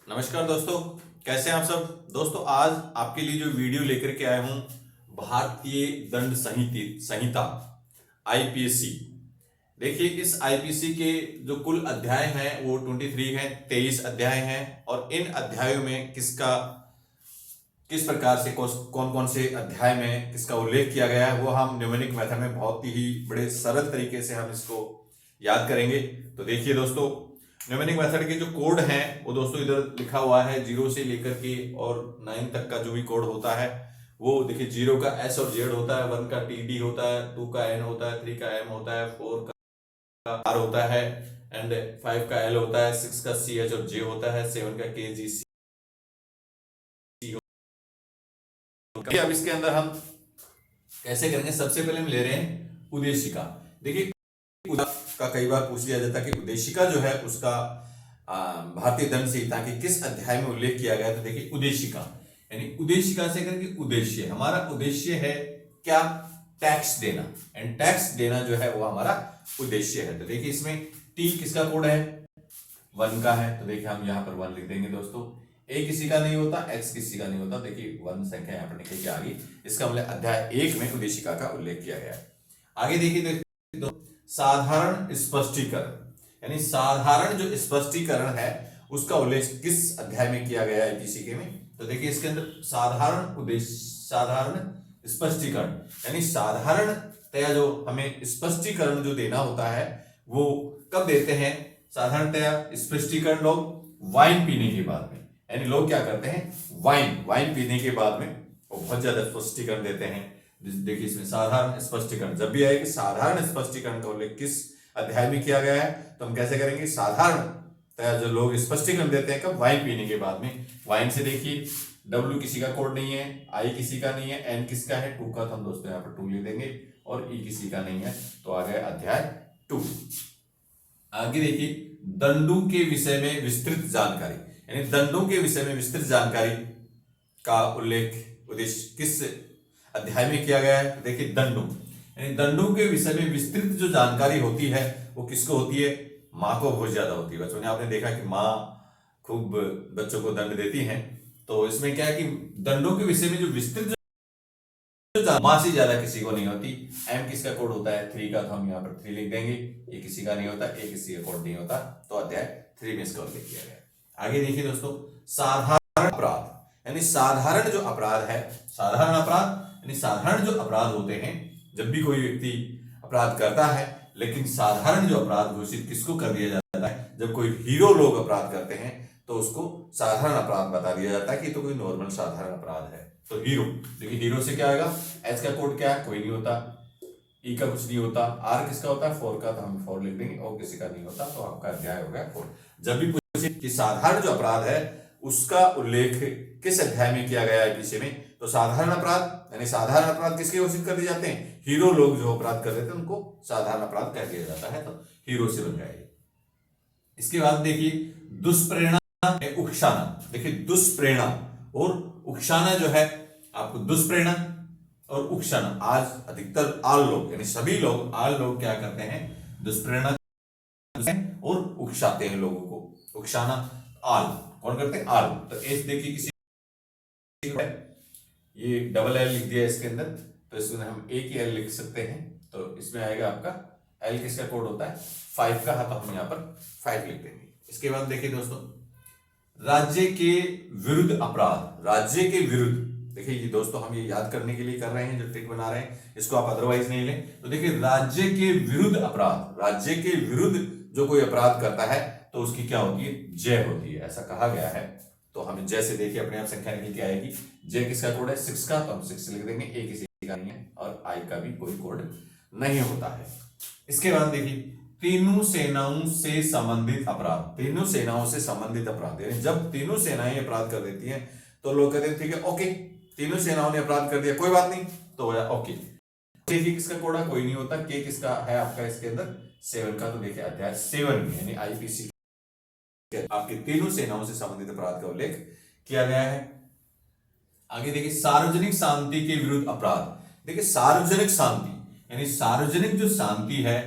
नमस्कार दोस्तों, कैसे हैं आप सब। दोस्तों आज आपके लिए जो वीडियो लेकर के आया हूं, भारतीय दंड संहिता आईपीसी। देखिए इस आईपीसी के जो कुल अध्याय हैं वो 23 हैं, 23 अध्याय हैं। और इन अध्यायों में किस प्रकार से कौन कौन से अध्याय में किसका उल्लेख किया गया है वो हम न्यूमेरिक मेथड में बहुत ही बड़े सरल तरीके से हम इसको याद करेंगे। तो देखिए दोस्तों, न्यूमेरिक मेथड के जो कोड हैं वो दोस्तों इधर लिखा हुआ है। 0 से लेकर के और 9 तक का जो भी कोड होता है वो देखिए, 0 का एस और जेड होता है, 1 का टी डी होता है, 2 का एन होता है, 3 का एम होता है, 4 का आर होता है एंड 5 का एल होता है, 6 का सी एच और जे होता है, 7 का के जी सी। अब इसके अंदर हम कैसे करेंगे, सबसे पहले हम ले रहे हैं उद्देशिका। देखिए का कई बार पूछ लिया जाता है कि उद्देशिका जो है उसका भारतीय दंड संहिता के किस अध्याय में उल्लेख किया गया। तो देखिए उद्देशिका यानी उद्देशिका से करके उद्देश्य, हमारा उद्देश्य है क्या, टैक्स देना। एंड टैक्स देना जो है वो हमारा उद्देश्य है। तो देखिए इसमें टी किसका कोड है, 1 का है। तो देखिए हम यहाँ पर 1 लिख देंगे दोस्तों। ए किसी का नहीं होता, एक्स किसी का नहीं होता। देखिए 1 संख्या यहाँ पर निकल के आ गई। इसका मतलब अध्याय 1 में उद्देशिका का उल्लेख किया गया है। आगे देखिए साधारण स्पष्टीकरण यानी साधारण जो स्पष्टीकरण है उसका उल्लेख किस अध्याय में किया गया है आईपीसी के में। तो देखिए इसके अंदर साधारण स्पष्टीकरण यानी साधारणतया जो हमें स्पष्टीकरण जो देना होता है वो कब देते हैं। साधारणतया स्पष्टीकरण लोग वाइन पीने के बाद में, यानी लोग क्या करते हैं, वाइन पीने के बाद में वो बहुत ज्यादा स्पष्टीकरण देते हैं। देखिए इसमें साधारण स्पष्टीकरण जब भी आए कि साधारण स्पष्टीकरण का उल्लेख किस अध्याय में किया गया है तो हम कैसे करेंगे, साधारण जो लोग स्पष्टीकरण देते हैं कब, वाइन पीने के बाद में। वाइन से देखिए W किसी का कोड नहीं है, I किसी का नहीं है, N किसका है, 2 का। तो हम दोस्तों यहाँ पर 2 लिख देंगे और E किसी का नहीं है। तो आ गया अध्याय 2। आगे देखिए दंडों के विषय में विस्तृत जानकारी, यानी दंडों के विषय में विस्तृत जानकारी का उल्लेख उद्देश्य किस अध्याय में किया गया है। देखिए दंडों यानी दंडों के विषय में विस्तृत जो जानकारी होती है वो किसको होती है, माँ को बहुत ज्यादा होती है। बच्चों ने आपने देखा कि माँ खूब बच्चों को दंड देती हैं। तो इसमें क्या है कि दंडों के विषय में जो विस्तृत माँ से ज्यादा किसी को नहीं होती। एम किसका कोड होता है, 3 का। तो हम यहाँ पर 3 लिख देंगे। ये किसी का नहीं होता, ए किसी का कोड नहीं होता। तो अध्याय 3 में इसका उल्लेख किया गया। आगे देखिए दोस्तों साधारण अपराध यानी साधारण जो अपराध है, साधारण अपराध यानी साधारण जो अपराध होते हैं, जब भी कोई व्यक्ति अपराध करता है, लेकिन साधारण जो अपराध घोषित किसको कर दिया जाता है, जब कोई हीरो लोग अपराध करते हैं तो उसको साधारण अपराध बता दिया जाता है कि तो कोई नॉर्मल साधारण अपराध है। तो हीरो, देखिए हीरो से क्या आएगा, एच का कोड क्या है, कोई नहीं होता, ई का कुछ नहीं होता, आर किसका होता है, 4 का। तो हम 4 लिख देंगे, ओ किसी का नहीं होता। तो आपका अध्याय हो गया 4। जब भी पूछे कि साधारण जो अपराध है उसका उल्लेख किस अध्याय में किया गया है आईपीसी में, तो साधारण अपराध यानी साधारण अपराध किसके घोषित कर दिए जाते हैं, हीरो लोग जो अपराध कर रहे थे उनको साधारण अपराध कह दिया जाता है। तो हीरो से बन जाएगी। इसके बाद देखिए दुष्प्रेरणा उकसाना। देखिए दुष्प्रेरणा और उकसाना जो है, आपको दुष्प्रेरणा और उकसाना, आज अधिकतर आल लोग यानी सभी लोग, आल लोग क्या करते हैं, दुष्प्रेरणा और उकसाते हैं लोगों को। उकसाना आल कौन करते हैं, आल। तो एस देखिए किसी ये डबल एल लिख दिया इसके अंदर, तो इसमें हम एक ही एल लिख सकते हैं। तो इसमें आएगा आपका एल किसका कोड होता है, 5 का। तो हम यहाँ पर 5 लिख देंगे। इसके बाद देखिए दोस्तों राज्य के विरुद्ध अपराध, राज्य के विरुद्ध। देखिए ये दोस्तों हम ये याद करने के लिए कर रहे हैं, जो ट्रिक बना रहे हैं, इसको आप अदरवाइज नहीं लें। तो देखिए राज्य के विरुद्ध अपराध, राज्य के विरुद्ध जो कोई अपराध करता है तो उसकी क्या होती है, जय होती है, ऐसा कहा गया है। तो हमें जय से देखिए अपने आप संख्या निकल के आएगी। जय किसका कोड है, 6 का। तो हम 6 लिख देंगे। ए किसी का नहीं है और आई का भी कोई कोड नहीं होता है। इसके बाद देखिए तीनों सेनाओं से संबंधित अपराध, तीनों सेनाओं से संबंधित अपराध, यानी जब तीनों सेनाएं अपराध कर देती हैं तो लोग कहते हैं ठीक है ओके, तीनों सेनाओं ने अपराध कर दिया, कोई बात नहीं, तो ओके। देखिए किसका कोड है, कोई नहीं होता। के किसका है आपका इसके अंदर, 7 का। तो देखिए अध्याय 7 में यानी आईपीसी आपके तीनों सेनाओं से संबंधित अपराध का उल्लेख किया गया है। आगे देखिए सार्वजनिक शांति के विरुद्ध अपराध। देखिए सार्वजनिक शांति यानी सार्वजनिक जो शांति है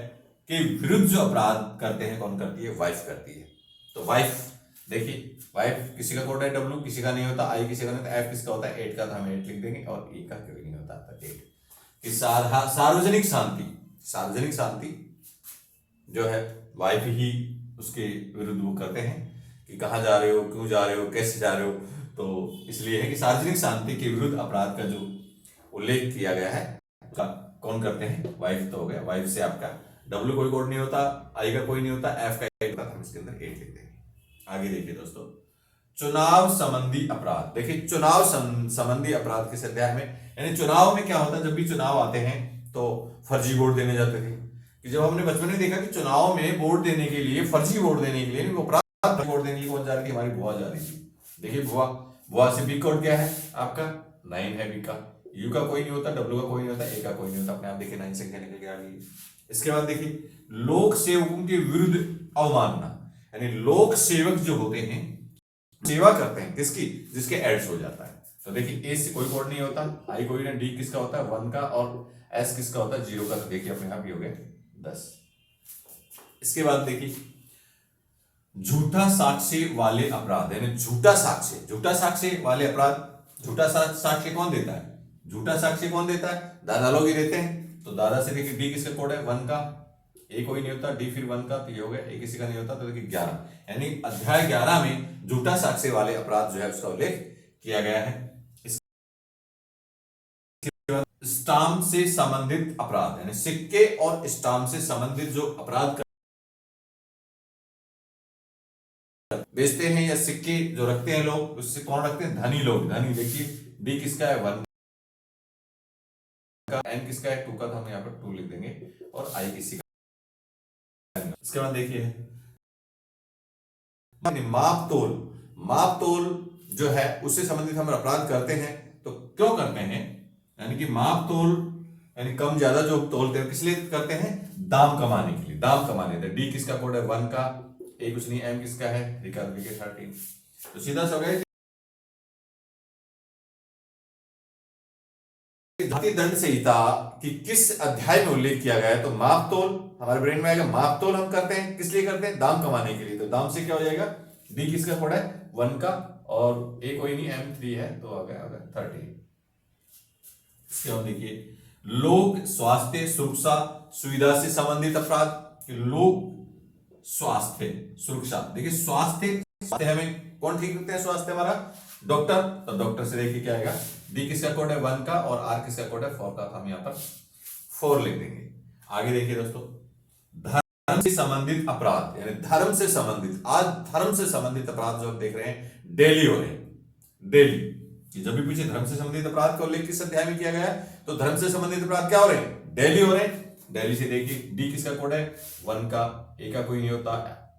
के विरुद्ध जो अपराध करते हैं, कौन करती है, वाइफ करती है। तो वाइफ देखिए वाइफ किसी का कोड है W, किसी का नहीं होता, I किसी का नहीं होता, F किसका होता है 8 का, तो हम 8 लिख देंगे, और E का कोई नहीं होता था 8। कि सार्वजनिक शांति, सार्वजनिक शांति जो है वाइफ ही उसके विरुद्ध वो करते हैं कि कहाँ जा रहे हो, क्यों जा रहे हो, कैसे जा रहे हो। तो इसलिए है कि सार्वजनिक शांति के विरुद्ध अपराध का जो उल्लेख किया गया है कौन करते हैं, वाइफ तो हो गया। वाइफ से आपका W कोई कोड नहीं होता, I का कोई नहीं होता, F का 8 होता, हम इसके अंदर 8 लिख देंगे। आगे देखिए दोस्तों, चुनाव संबंधी अपराध। देखिए चुनाव संबंधी अपराध किस अध्याय में, यानी चुनाव में क्या होता है, जब भी चुनाव आते हैं तो फर्जी वोट देने जाते थे। कि जब हमने बचपन में देखा कि चुनाव में वोट देने के लिए, फर्जी वोट देने के लिए, अपराध वोट देने के लिए कौन जा रही थी, हमारी बुआ जा रही थी। देखिए बुआ, बुआ से बी कोड क्या है आपका 9 है, बी का, U का कोई नहीं होता, W का कोई नहीं होता, A का कोई नहीं होता, अपने आप देखिए 9 संख्या निकल के आ गई। इसके बाद देखिए लोक सेवकों के विरुद्ध अवमानना, यानी लोक सेवक जो होते हैं सेवा करते हैं किसकी, जिसके एड्स हो जाता है। तो देखिए A से कोई कोड नहीं होता, I कोई ना, D किसका होता है 1 का, और S किसका होता है 0 का। तो देखिए अपने आप ही हो गए 10। इसके बाद देखिए झूठा साक्ष्य वाले अपराध, यानी झूठा साक्ष्य वाले अपराध। झूठा साक्ष्य कौन देता है, झूठा साक्ष्य कौन देता है, दादा लोग ही देते हैं। तो दादा से देखिए D किसका कोड है 1 का, A कोई नहीं होता, D फिर 1 का, तो ये हो गया, A किसी का नहीं होता, तो देखिए 11, यानी अध्याय 11 में झूठा साक्ष्य वाले अपराध जो है उसका उल्लेख किया गया है। स्टाम्प से संबंधित अपराध, यानी सिक्के और स्टाम्प से संबंधित जो अपराध बेचते हैं या सिक्के जो रखते हैं लोग, उससे कौन रखते हैं, धनी लोग। धनी देखिए D किसका है 1 का, N किसका है 2 का, तो हम यहाँ पर 2 लिख देंगे, और I किसी का। इसके बाद देखिए माप तोल जो है उससे संबंधित हम अपराध करते हैं, तो क्यों करते हैं, यानी कि माप तोल यानी कम ज्यादा जो तोलते हैं किस लिए करते हैं, दाम कमाने के लिए, दाम कमाने। D किसका कोड है 1 का, A कुछ नहीं, M किसका है, निकाल 13। तो सीधा सा हो गया भारतीय दंड संहिता कि किस अध्याय में उल्लेख किया गया है। तो माप तोल हमारे ब्रेन में आएगा, माप तोल हम करते हैं किस लिए करते हैं, दाम कमाने के लिए। तो दाम से क्या हो जाएगा, D किसका कोड है 1 का, और A कोई नहीं, M 3 है, तो आ गया 30। इसके बाद देखिए लोक स्वास्थ्य सुरक्षा सुविधा से संबंधित अपराध। लोक स्वास्थ्य सुरक्षा, देखिए स्वास्थ्य हमें कौन ठीक रखते हैं, स्वास्थ्य हमारा डॉक्टर। तो डॉक्टर से देखिए क्या आएगा, D किसका कोड है 1 का, और R किसका कोड है 4 का, हम यहाँ पर 4 लिख देंगे। आगे देखिए दोस्तों धर्म से संबंधित अपराध, यानी धर्म से संबंधित, आज धर्म से संबंधित अपराध जो हम देख रहे हैं डेली हो रहे हैं, डेली। जब भी पीछे धर्म से संबंधित अपराध का उल्लेख किस अध्याय में किया गया है, तो धर्म से संबंधित अपराध क्या हो रहे हैं, डेली हो रहे हैं। डेली से देखिए D किसका कोड है 1 का, A का कोई नहीं होता,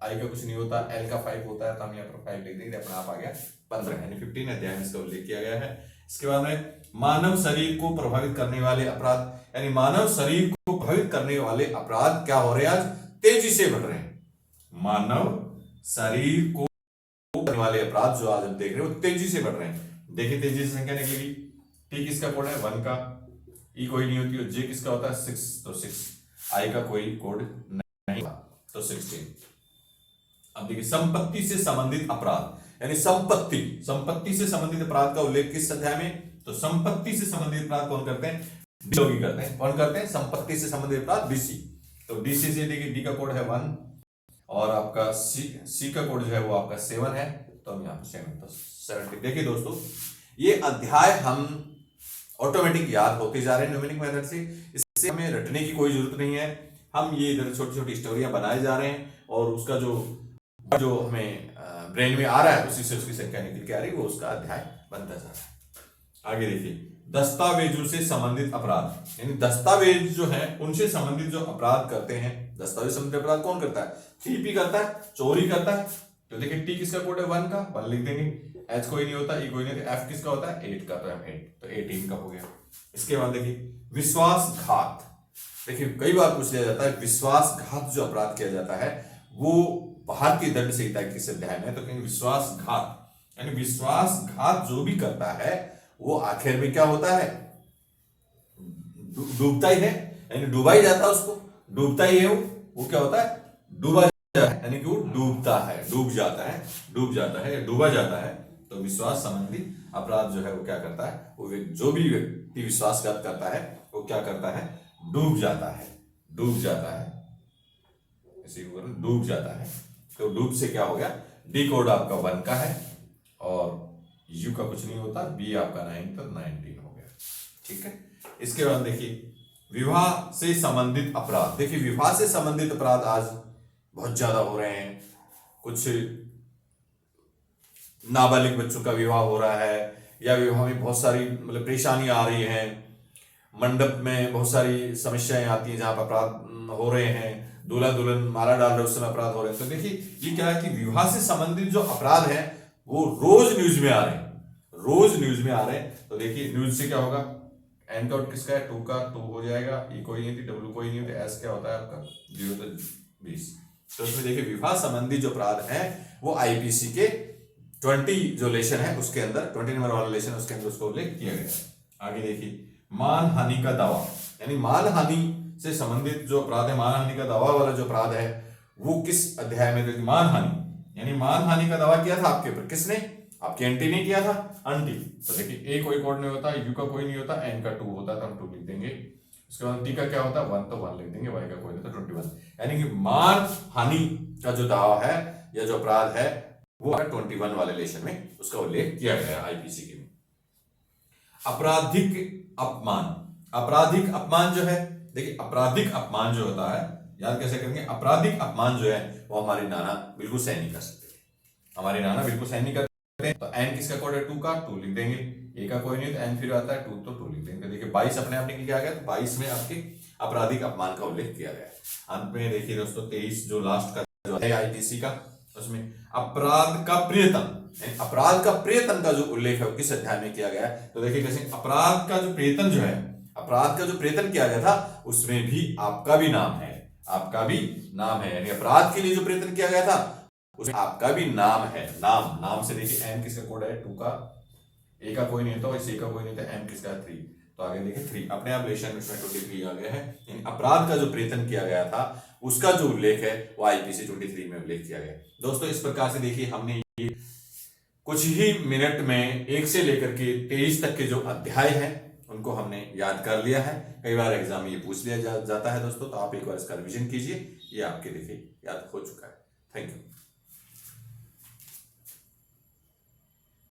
I का कुछ नहीं होता, L का 5 होता है, तो हम यहाँ पर 5 लिख देंगे, अपना आप आ गया 15, यानी 15 अध्याय में इसका उल्लेख किया गया है। इसके बाद में मानव शरीर को प्रभावित करने वाले अपराध, यानी मानव शरीर को प्रभावित करने वाले अपराध क्या हो रहे हैं, आज तेजी से बढ़ रहे हैं। मानव शरीर को करने वाले अपराध जो आज हम देख रहे हैं वो तेजी से बढ़ रहे हैं। देखिए तेजी से संख्या निकलेगी, T किसका कोड है 1 का, E कोई नहीं होती, J किसका होता है 6, तो 6, I का कोई कोड नहीं, तो 16। अब देखिए संपत्ति से संबंधित अपराध, यानी संपत्ति से संबंधित अपराध का उल्लेख किस अध्याय में, तो संपत्ति से संबंधित अपराध कौन करते हैं, लोग ही करते हैं। कौन करते हैं, संपत्ति से संबंधित अपराध DC। तो DC से देखिए D का कोड है 1, और आपका C का कोड जो है वो आपका 7 है, तो हम यहाँ पर 7, तो 70। देखिए दोस्तों ये अध्याय हम ऑटोमेटिक याद होते जा रहे हैं न्यूमेरिक मेथड से, इससे हमें रटने की कोई जरूरत नहीं है। हम ये इधर छोटी छोटी स्टोरियां बनाए जा रहे हैं, और उसका जो हमें ब्रेन में आ रहा है उसी से उसकी संख्या निकल के आ रही है, वो उसका अध्याय बनता जा रहा है। आगे देखिए दस्तावेजों से संबंधित अपराध, यानी दस्तावेज जो है उनसे संबंधित जो अपराध करते हैं, दस्तावेज संबंधित अपराध कौन करता है, TP करता है, चोरी करता है। तो देखिए T किसका कोड है 1 का, 1 लिख देंगे, H कोई नहीं होता, E कोई नहीं होता, F किसका होता है 8 का, तो हम 8, तो 18 का हो गया। इसके बाद देखिए विश्वासघात, देखिए कई बार पूछ लिया जाता है विश्वासघात जो अपराध किया जाता है वो भारतीय दंड संहिता किस अध्याय में, तो कहेंगे विश्वासघात, यानी विश्वासघात जो भी करता है वो आखिर में क्या होता है, डूबता ही है, यानी डूबा ही जाता है, उसको डूबता ही है, वो क्या होता है, डूबा जाता है, यानी कि वो डूबता डूबता है, डूब जाता है, डूब जाता है या डूबा जाता है, तो विश्वास संबंधी अपराध जो है वो क्या करता है, वो जो भी व्यक्ति विश्वासघात करता है वो क्या करता है, डूब जाता है, डूब जाता है, इसी को डूब जाता है। तो डूब से क्या हो गया, डी कोड आपका 1 का है और यू का कुछ नहीं होता, बी आपका 9 तो 19 हो गया। ठीक है, इसके बाद देखिए विवाह से संबंधित अपराध। देखिए विवाह से संबंधित अपराध आज बहुत ज्यादा हो रहे हैं। कुछ नाबालिग बच्चों का विवाह हो रहा है या विवाह में बहुत सारी मतलब परेशानी आ रही है, मंडप में बहुत सारी समस्याएं आती हैं जहां पर अपराध हो रहे हैं, दूल्हा दुल्हन मारा डाल रहे उस समय अपराध हो रहे हैं। तो देखिए ये क्या है कि विवाह से संबंधित जो अपराध है वो रोज न्यूज में आ रहे हैं, रोज न्यूज में आ रहे हैं। तो देखिए न्यूज से क्या होगा, एन का आउट किसका है, 2 का 2 हो जाएगा, ई कोई नहीं थी, डब्ल्यू कोई नहीं होती, एस क्या होता है आपका 0 तो 20। तो इसमें देखिए विवाह संबंधी जो अपराध है वो आईपीसी के 20 जो लेशन है उसके अंदर, 20 नंबर वाला लेशन उसके अंदर उसको उल्लेख किया गया। आगे देखिए मानहानि का दावा, यानी मानहानि से संबंधित जो अपराध है, मानहानि का दावा वाला जो अपराध है वो किस अध्याय में, देखिए मानहानि, यानी मानहानि का दावा किया था आपके ऊपर, किसने, आपके आंटी ने किया था, आंटी। तो देखिए ए कोई कोड नहीं होता, यू का कोई नहीं होता, एन का 2 होता तो हम 2 लिख देंगे। उसके बाद टी का क्या होता है 1 तो 1 लिख देंगे, वाई का कोई नहीं तो 21। यानी कि मान हानि का जो दावा है या जो अपराध है वो 21 वाले लेशन में उसका उल्लेख किया गया है आईपीसी के में। आपराधिक अपमान, आपराधिक अपमान जो है, देखिए आपराधिक अपमान जो होता है याद कैसे करेंगे, आपराधिक अपमान जो है वो हमारे नाना बिल्कुल सही नहीं कर सकते, हमारे नाना बिल्कुल सही नहीं कर। तो एन किसका कोड है 2 का 2 लिख देंगे, ए का कोई नहीं तो एन फिर आता है 2 तो 2 लिख देंगे। देखिए 22 अपने आप निकल के आ गया, तो 22 में आपके आपराधिक अपमान का उल्लेख किया गया। अंत में देखिए दोस्तों 23 जो लास्ट का जो है आईपीसी का, उसमें अपराध का प्रियतम, अपराध का प्रियतम का जो उल्लेख है वो किस अध्याय में किया गया है। तो देखिए कैसे अपराध का जो प्रियतम जो है, अपराध का जो प्रियतम किया गया था उसमें भी आपका भी नाम है, आपका भी नाम है, यानी अपराध के लिए जो प्रियतम किया गया था उसमें आपका भी नाम है। नाम, नाम से देखिए एन किसका कोड है 2 का, ए का कोई नहीं था, सी का कोई नहीं था, एन किसका 3, तो आगे देखिए 3 अपने आप लेशन इसमें 23 आ गया है। यानी अपराध का जो प्रेतन किया गया था उसका जो उल्लेख है वो आईपीसी 23 में उल्लेख किया गया। दोस्तों इस प्रकार से देखिए हमने ये कुछ ही मिनट में 1 से लेकर के 23 तक के जो अध्याय हैं उनको हमने याद कर लिया है। कई बार एग्जाम में ये पूछ लिया जाता है दोस्तों, तो आप एक बार इसका रिविजन कीजिए, ये आपके देखिए याद हो चुका है। Thank you.